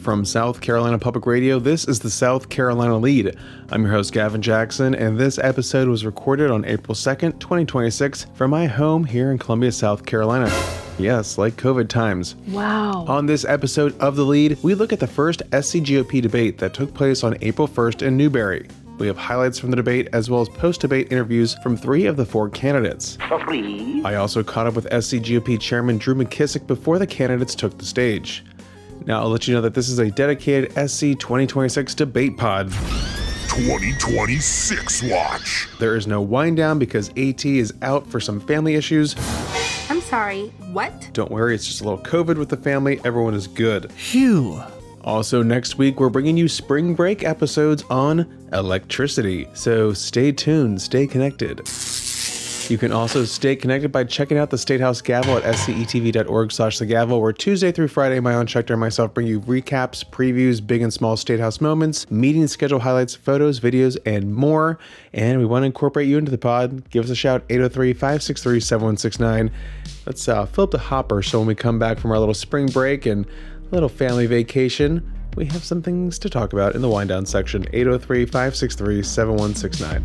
From South Carolina Public Radio, this is the South Carolina Lede. I'm your host, Gavin Jackson, and this episode was recorded on April 2nd, 2026, from my home here in Columbia, South Carolina. Yes, like COVID times. Wow. On this episode of The Lede, we look at the first SCGOP debate that took place on April 1st in Newberry. We have highlights from the debate as well as post-debate interviews from 3 of the 4 candidates. I also caught up with SCGOP Chairman Drew McKissick before the candidates took the stage. Now I'll let you know that this is a dedicated SC 2026 debate pod. 2026 watch. There is no wind down because AT is out for some family issues. I'm sorry, what? Don't worry, it's just a little COVID with the family. Everyone is good. Phew. Also, next week, we're bringing you spring break episodes on electricity. So stay tuned, stay connected. You can also stay connected by checking out the State House Gavel at scetv.org/thegavel, where Tuesday through Friday, my own Schechter and myself bring you recaps, previews, big and small State House moments, meeting schedule highlights, photos, videos, and more. And we want to incorporate you into the pod. Give us a shout, 803-563-7169. Let's fill up the hopper so when we come back from our little spring break and little family vacation, we have some things to talk about in the wind down section. 803-563-7169.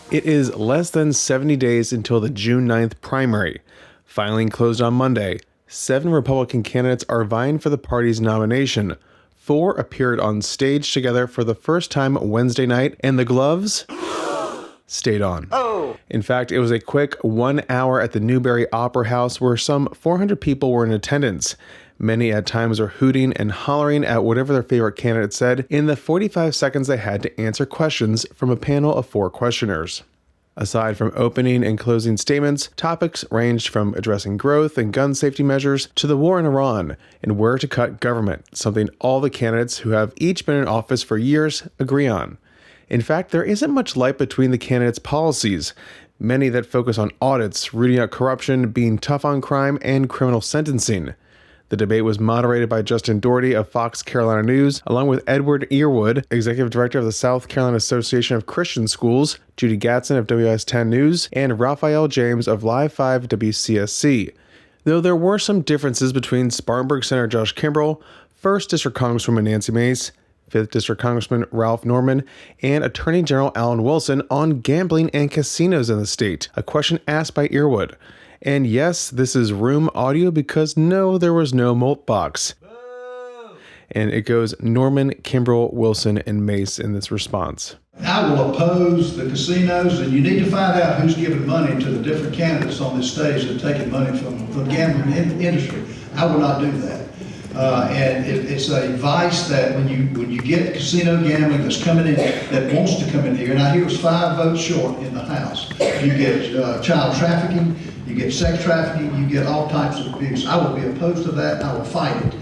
It is less than 70 days until the June 9th primary. Filing closed on Monday. 7 Republican candidates are vying for the party's nomination. 4 appeared on stage together for the first time Wednesday night, and the gloves stayed on. In fact, it was a quick 1 hour at the Newberry Opera House where some 400 people were in attendance. Many at times were hooting and hollering at whatever their favorite candidate said in the 45 seconds they had to answer questions from a panel of 4 questioners. Aside from opening and closing statements, topics ranged from addressing growth and gun safety measures to the war in Iran and where to cut government, something all the candidates who have each been in office for years agree on. In fact, there isn't much light between the candidates' policies, many that focus on audits, rooting out corruption, being tough on crime, and criminal sentencing. The debate was moderated by Justin Doherty of Fox Carolina News, along with Edward Earwood, Executive Director of the South Carolina Association of Christian Schools, Judy Gatson of WS10 News, and Raphael James of Live 5 WCSC. Though there were some differences between Spartanburg Senator Josh Kimbrell, 1st District Congresswoman Nancy Mace, 5th District Congressman Ralph Norman, and Attorney General Alan Wilson on gambling and casinos in the state, a question asked by Earwood. And yes, this is room audio because no, there was no malt box. And it goes Norman, Kimbrell, Wilson, and Mace in this response. I will oppose the casinos, and you need to find out who's giving money to the different candidates on this stage that are taking money from the gambling industry. I will not do that. And it's a vice that when you get casino gambling that's coming in, that wants to come in here, and I hear it was 5 votes short in the House. You get child trafficking, you get sex trafficking, you get all types of abuse. I will be opposed to that, and I will fight it.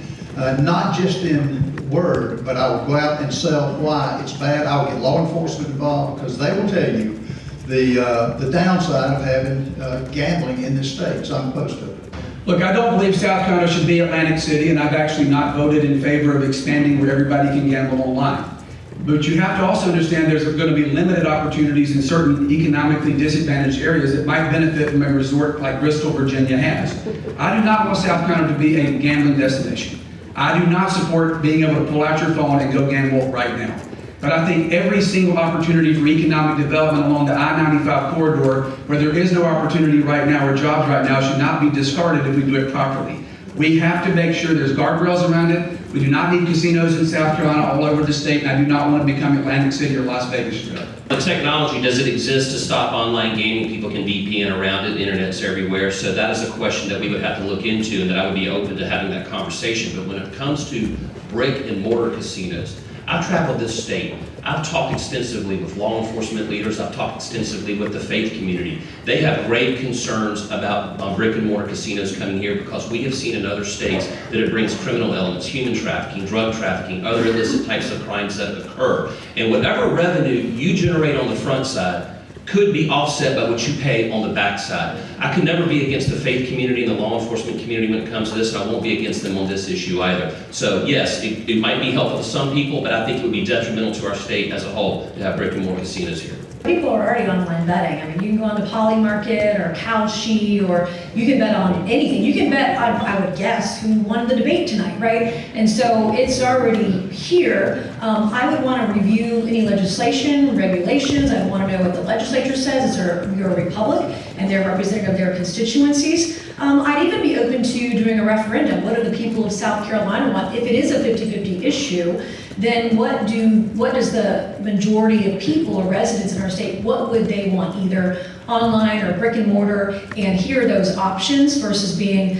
Not just in word, but I will go out and sell why it's bad. I will get law enforcement involved because they will tell you the downside of having gambling in this state, so I'm opposed to it. Look, I don't believe South Carolina should be Atlantic City, and I've actually not voted in favor of expanding where everybody can gamble online. But you have to also understand there's going to be limited opportunities in certain economically disadvantaged areas that might benefit from a resort like Bristol, Virginia has. I do not want South Carolina to be a gambling destination. I do not support being able to pull out your phone and go gamble right now. But I think every single opportunity for economic development along the I-95 corridor, where there is no opportunity right now or jobs right now, should not be discarded if we do it properly. We have to make sure there's guardrails around it. We do not need casinos in South Carolina all over the state, and I do not want to become Atlantic City or Las Vegas. The technology, does it exist to stop online gaming? People can VPN around it, the internet's everywhere, so that is a question that we would have to look into and that I would be open to having that conversation. But when it comes to brick and mortar casinos, I've traveled this state. I've talked extensively with law enforcement leaders. I've talked extensively with the faith community. They have grave concerns about brick and mortar casinos coming here because we have seen in other states that it brings criminal elements, human trafficking, drug trafficking, other illicit types of crimes that occur. And whatever revenue you generate on the front side, could be offset by what you pay on the backside. I could never be against the faith community and the law enforcement community when it comes to this, and I won't be against them on this issue either. So yes, it might be helpful to some people, but I think it would be detrimental to our state as a whole to have brick and mortar casinos here. People are already online betting. I mean, you can go on to Poly Market or Kalshi, or you can bet on anything. You can bet on, I would guess, who won the debate tonight, right? And so it's already here. I would want to review any legislation, regulations. I want to know what the legislature says. You're a republic, and they're representative of their constituencies. I'd even be open to doing a referendum. What do the people of South Carolina want? If it is a 50-50 issue, then what does the majority of people or residents in our state, what would they want, either online or brick and mortar? And here are those options versus being,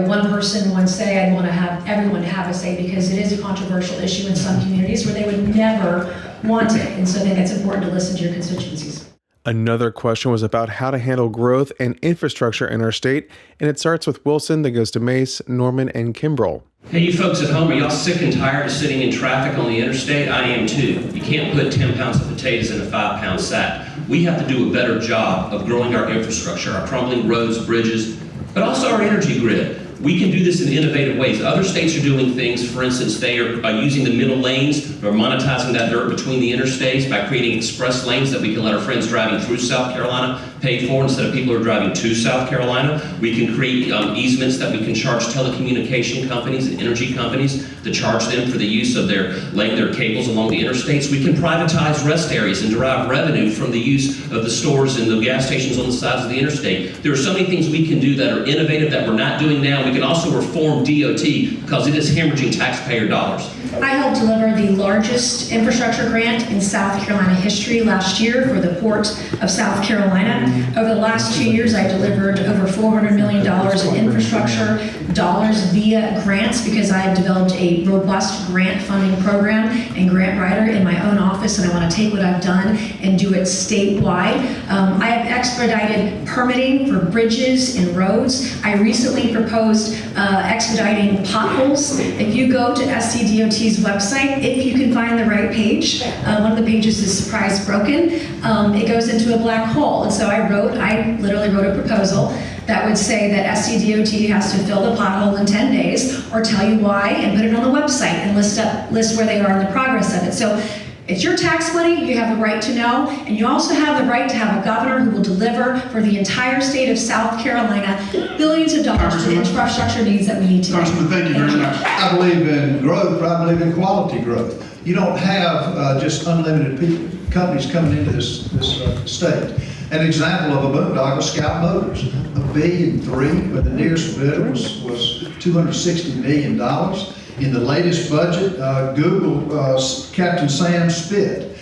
one person, one say. I'd want to have everyone to have a say, because it is a controversial issue in some communities where they would never want it. And so I think it's important to listen to your constituencies. Another question was about how to handle growth and infrastructure in our state, and it starts with Wilson, then goes to Mace, Norman, and Kimbrell. Hey, you folks at home, are y'all sick and tired of sitting in traffic on the interstate? I am too. You can't put 10 pounds of potatoes in a 5-pound sack. We have to do a better job of growing our infrastructure, our crumbling roads, bridges, but also our energy grid. We can do this in innovative ways. Other states are doing things. For instance, they are using the middle lanes or monetizing that dirt between the interstates by creating express lanes that we can let our friends driving through South Carolina pay for instead of people who are driving to South Carolina. We can create easements that we can charge telecommunication companies and energy companies to charge them for the use of laying their cables along the interstates. We can privatize rest areas and derive revenue from the use of the stores and the gas stations on the sides of the interstate. There are so many things we can do that are innovative that we're not doing now. We can also reform DOT because it is hemorrhaging taxpayer dollars. I helped deliver the largest infrastructure grant in South Carolina history last year for the Port of South Carolina. Over the last 2 years, I delivered over $400 million in infrastructure dollars via grants, because I have developed a robust grant funding program and grant writer in my own office, and I want to take what I've done and do it statewide. I have expedited permitting for bridges and roads. I recently proposed expediting potholes. If you go to SCDOT's website, if you can find the right page, one of the pages is surprise broken, it goes into a black hole. And so I literally wrote a proposal that would say that SCDOT has to fill the pothole in 10 days, or tell you why, and put it on the website and list where they are in the progress of it. So it's your tax money, you have the right to know, and you also have the right to have a governor who will deliver for the entire state of South Carolina billions of dollars to infrastructure needs that we need to. Congressman, thank you very much. I believe in growth, but I believe in quality growth. You don't have just unlimited companies coming into this state. An example of a boondoggle, Scout Motors, $1.3 billion, but the nearest bid was $260 million. In the latest budget, Google, Captain Sam Spit.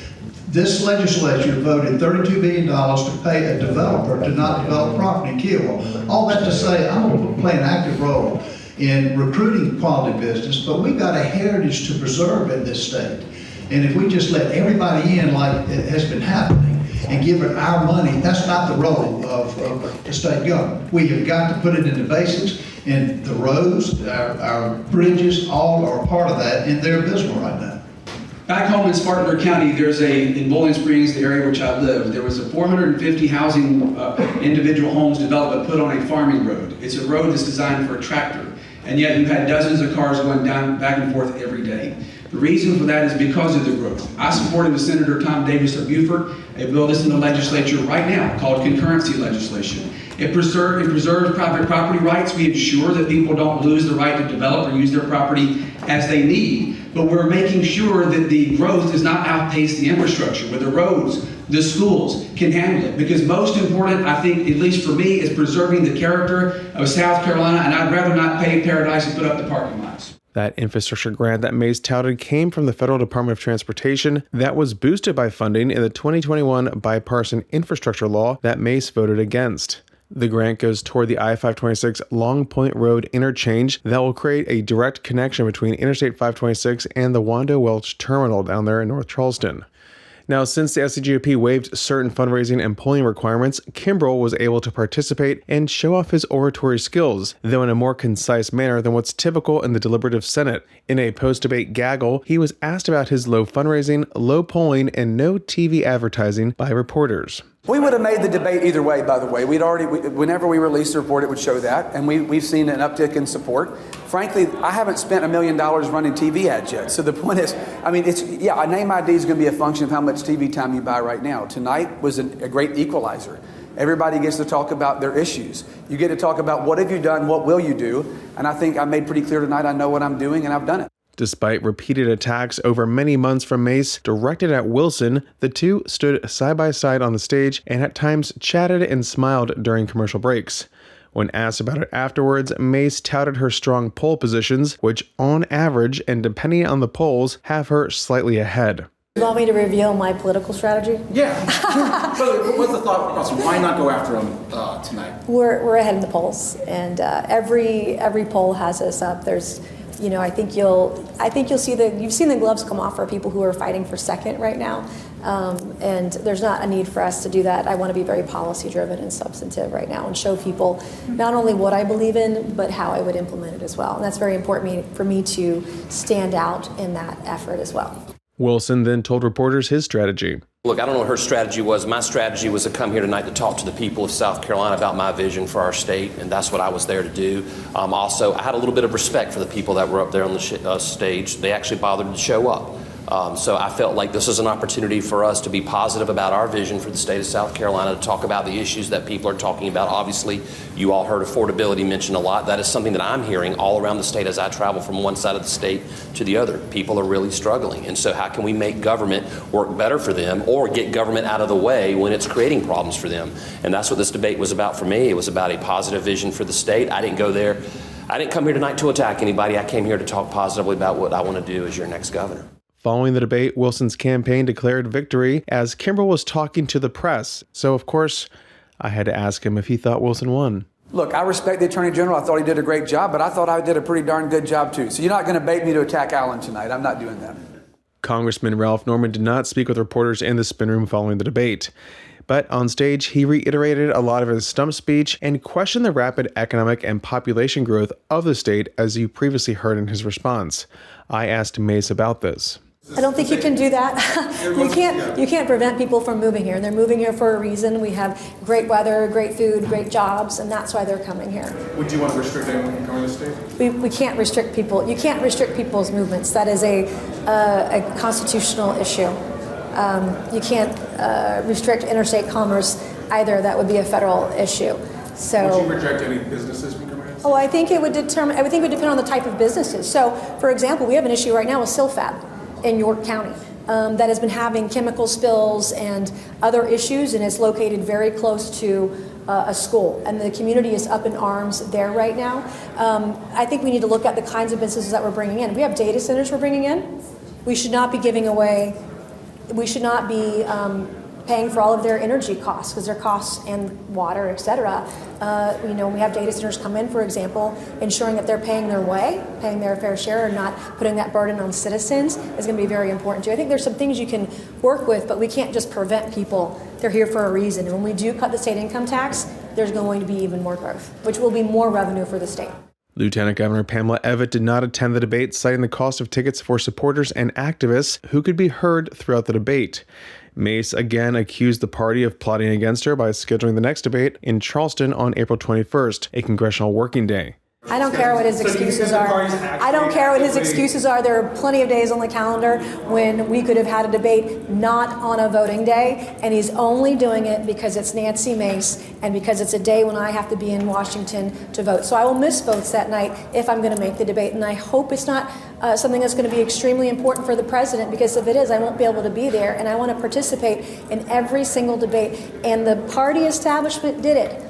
This legislature voted $32 billion to pay a developer to not develop property and kill. All that to say, I'm going to play an active role in recruiting quality business, but we've got a heritage to preserve in this state. And if we just let everybody in like it has been happening and give it our money, that's not the role of the state government. We have got to put it into basics, and the roads, our bridges, all are part of that, and they're abysmal right now. Back home in Spartanburg County, in Bowling Springs, the area which I live, there was a 450 housing individual homes development put on a farming road. It's a road that's designed for a tractor, and yet you had dozens of cars going down back and forth every day. The reason for that is because of the growth. I supported with Senator Tom Davis of Beaufort a bill that's in the legislature right now called concurrency legislation. It preserves private property rights. We ensure that people don't lose the right to develop or use their property as they need. But we're making sure that the growth does not outpace the infrastructure, where the roads, the schools can handle it. Because most important, I think, at least for me, is preserving the character of South Carolina, and I'd rather not pave paradise and put up the parking lots. That infrastructure grant that Mace touted came from the Federal Department of Transportation that was boosted by funding in the 2021 bipartisan infrastructure law that Mace voted against. The grant goes toward the I-526 Long Point Road interchange that will create a direct connection between Interstate 526 and the Wando Welch Terminal down there in North Charleston. Now, since the SCGOP waived certain fundraising and polling requirements, Kimbrell was able to participate and show off his oratory skills, though in a more concise manner than what's typical in the deliberative Senate. In a post-debate gaggle, he was asked about his low fundraising, low polling, and no TV advertising by reporters. We would have made the debate either way, by the way. Whenever we released the report, it would show that, and we've seen an uptick in support. Frankly, I haven't spent $1 million running TV ads yet. So the point is, I mean, a name ID is going to be a function of how much TV time you buy right now. Tonight was a great equalizer. Everybody gets to talk about their issues. You get to talk about what have you done, what will you do, and I think I made pretty clear tonight I know what I'm doing, and I've done it. Despite repeated attacks over many months from Mace directed at Wilson, the two stood side by side on the stage and at times chatted and smiled during commercial breaks. When asked about it afterwards, Mace touted her strong poll positions, which on average and depending on the polls have her slightly ahead. You want me to reveal my political strategy? Yeah. So what's the thought process? Why not go after them tonight? We're ahead in the polls, and every poll has us up. There's, I think you'll see you've seen the gloves come off for people who are fighting for second right now, and there's not a need for us to do that. I want to be very policy driven and substantive right now and show people not only what I believe in, but how I would implement it as well. And that's very important for me to stand out in that effort as well. Wilson then told reporters his strategy. Look, I don't know what her strategy was. My strategy was to come here tonight to talk to the people of South Carolina about my vision for our state, and that's what I was there to do. Also, I had a little bit of respect for the people that were up there on the stage. They actually bothered to show up. So I felt like this is an opportunity for us to be positive about our vision for the state of South Carolina, to talk about the issues that people are talking about. Obviously, you all heard affordability mentioned a lot. That is something that I'm hearing all around the state as I travel from one side of the state to the other. People are really struggling. And so how can we make government work better for them or get government out of the way when it's creating problems for them? And that's what this debate was about for me. It was about a positive vision for the state. I didn't come here tonight to attack anybody. I came here to talk positively about what I want to do as your next governor. Following the debate, Wilson's campaign declared victory as Kimbrell was talking to the press. So, of course, I had to ask him if he thought Wilson won. Look, I respect the Attorney General. I thought he did a great job, but I thought I did a pretty darn good job, too. So you're not going to bait me to attack Alan tonight. I'm not doing that. Congressman Ralph Norman did not speak with reporters in the spin room following the debate. But on stage, he reiterated a lot of his stump speech and questioned the rapid economic and population growth of the state, as you previously heard in his response. I asked Mace about this. I don't think you can do that. You can't prevent people from moving here. They're moving here for a reason. We have great weather, great food, great jobs, and that's why they're coming here. Would you want to restrict anyone from coming to the state? We can't restrict people. You can't restrict people's movements. That is a constitutional issue. You can't restrict interstate commerce either. That would be a federal issue. So, would you reject any businesses from coming in? Oh, I think it would depend on the type of businesses. So, for example, we have an issue right now with Silfab in York County that has been having chemical spills and other issues, and it's located very close to a school, and the community is up in arms there right now. I think we need to look at the kinds of businesses that we're bringing in. We have data centers we're bringing in. We should not be giving away, we should not be paying for all of their energy costs, because their costs and water, et cetera. We have data centers come in, for example, ensuring that they're paying their way, paying their fair share, and not putting that burden on citizens is going to be very important too. I think there's some things you can work with, but we can't just prevent people. They're here for a reason. And when we do cut the state income tax, there's going to be even more growth, which will be more revenue for the state. Lieutenant Governor Pamela Evett did not attend the debate, citing the cost of tickets for supporters and activists who could be heard throughout the debate. Mace again accused the party of plotting against her by scheduling the next debate in Charleston on April 21st, a congressional working day. I don't care what his excuses are. I don't care what his excuses are. There are plenty of days on the calendar when we could have had a debate not on a voting day, and he's only doing it because it's Nancy Mace and because it's a day when I have to be in Washington to vote. So I will miss votes that night if I'm going to make the debate, and I hope it's not something that's going to be extremely important for the president, because if it is, I won't be able to be there, and I want to participate in every single debate. And the party establishment did it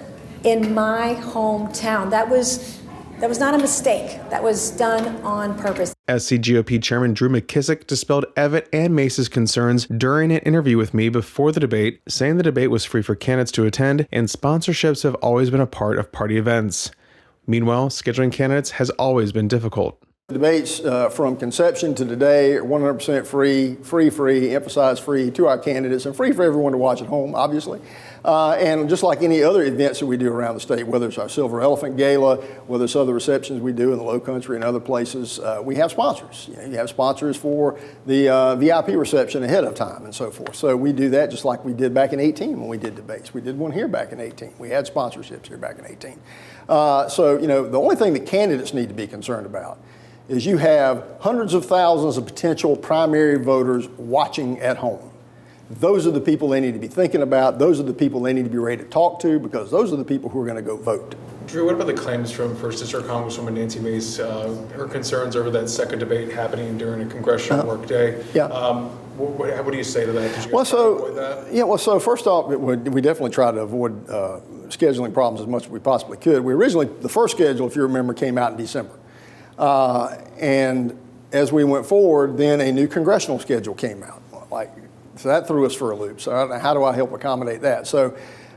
in my hometown. That was not a mistake. That was done on purpose. SCGOP Chairman Drew McKissick dispelled Evett and Mace's concerns during an interview with me before the debate, saying the debate was free for candidates to attend and sponsorships have always been a part of party events. Meanwhile, scheduling candidates has always been difficult. Debates from conception to today are 100% free, emphasize free to our candidates, and free for everyone to watch at home, obviously. And just like any other events that we do around the state, whether it's our Silver Elephant Gala, whether it's other receptions we do in the Low Country and other places, we have sponsors. You have sponsors for the VIP reception ahead of time and so forth. So we do that just like we did back in 18 when we did debates. We did one here back in 18. We had sponsorships here back in 18. So, the only thing that candidates need to be concerned about is you have hundreds of thousands of potential primary voters watching at home. Those are the people they need to be thinking about. Those are the people they need to be ready to talk to, because those are the people who are going to go vote. Drew, what about the claims from First District Congresswoman Nancy Mace, her concerns over that second debate happening during a congressional workday? Yeah. What do you say to that? Did you Well, avoid that? Yeah, well, so first off, we definitely tried to avoid scheduling problems as much as we possibly could. The first schedule, if you remember, came out in December. And as we went forward, then a new congressional schedule came out. So that threw us for a loop. So how do I help accommodate that? So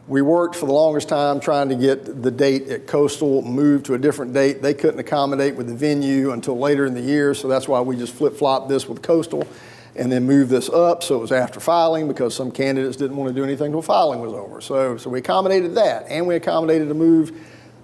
we worked for the longest time trying to get the date at Coastal moved to a different date. They couldn't accommodate with the venue until later in the year, so that's why we just flip-flopped this with Coastal and then moved this up so it was after filing, because some candidates didn't want to do anything until filing was over. So we accommodated that, and we accommodated a move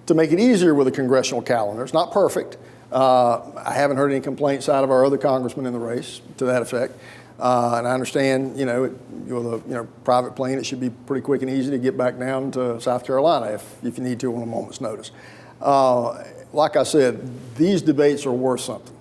to make it easier with a congressional calendar. It's not perfect. I haven't heard any complaints out of our other congressmen in the race to that effect. And I understand, with a private plane, it should be pretty quick and easy to get back down to South Carolina if you need to on a moment's notice. Like I said, these debates are worth something.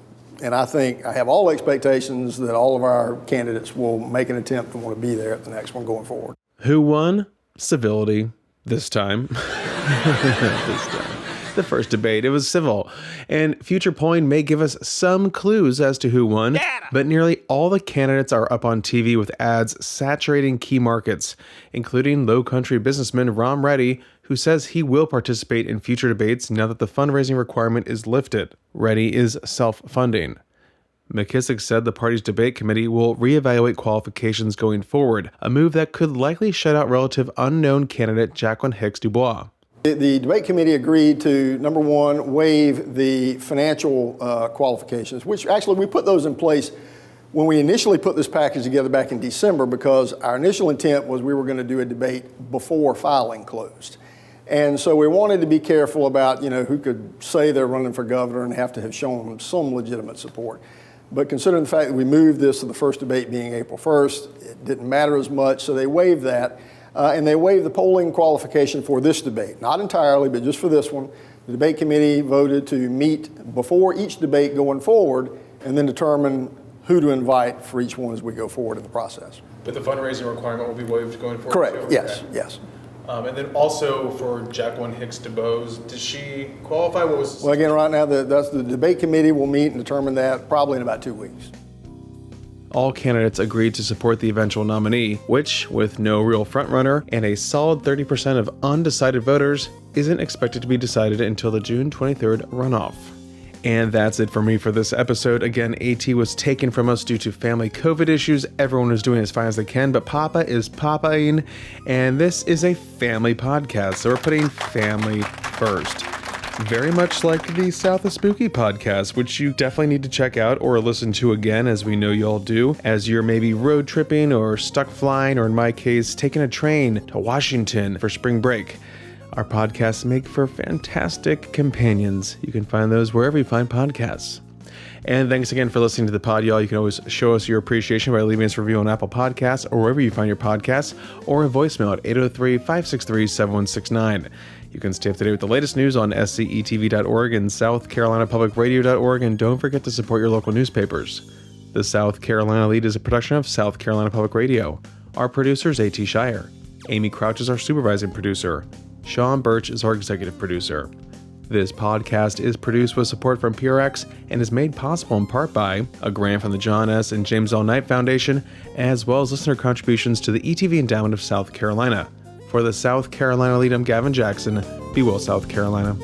And I think I have all expectations that all of our candidates will make an attempt and want to be there at the next one going forward. Who won? Civility. This time. This time. The first debate, it was civil, and future polling may give us some clues as to who won, but nearly all the candidates are up on TV with ads saturating key markets, including Low Country businessman Ron Reddy, who says he will participate in future debates now that the fundraising requirement is lifted. Reddy is self-funding. McKissick said the party's debate committee will reevaluate qualifications going forward, a move that could likely shut out relative unknown candidate Jacqueline Hicks Dubois. The debate committee agreed to, number one, waive the financial qualifications, which actually we put those in place when we initially put this package together back in December, because our initial intent was we were going to do a debate before filing closed. And so we wanted to be careful about, who could say they're running for governor and have to have shown some legitimate support. But considering the fact that we moved this to the first debate being April 1st, it didn't matter as much, so they waived that. And they waived the polling qualification for this debate. Not entirely, but just for this one. The debate committee voted to meet before each debate going forward and then determine who to invite for each one as we go forward in the process. But the fundraising requirement will be waived going forward? Correct, too? yes, Okay. yes. And then also for Jacqueline Hicks Dubois, does she qualify? Well, again, right now, the debate committee will meet and determine that probably in about 2 weeks. All candidates agreed to support the eventual nominee, which, with no real frontrunner and a solid 30% of undecided voters, isn't expected to be decided until the June 23rd runoff. And that's it for me for this episode. Again, AT was taken from us due to family COVID issues. Everyone is doing as fine as they can, but Papa is papaing, and this is a family podcast, so we're putting family first. Very much like the South of Spooky podcast, which you definitely need to check out or listen to again, as we know you all do, as you're maybe road tripping or stuck flying, or in my case, taking a train to Washington for spring break. Our podcasts make for fantastic companions. You can find those wherever you find podcasts. And thanks again for listening to the pod, y'all. You can always show us your appreciation by leaving us a review on Apple Podcasts or wherever you find your podcasts, or a voicemail at 803-563-7169. You can stay up to date with the latest news on SCETV.org and SouthCarolinaPublicRadio.org, and don't forget to support your local newspapers. The South Carolina Lede is a production of South Carolina Public Radio. Our producer is A.T. Shire. Amy Crouch is our supervising producer. Sean Birch is our executive producer. This podcast is produced with support from PRX and is made possible in part by a grant from the John S. and James L. Knight Foundation, as well as listener contributions to the ETV Endowment of South Carolina. For the South Carolina Lede, I'm Gavin Jackson. Be well, South Carolina.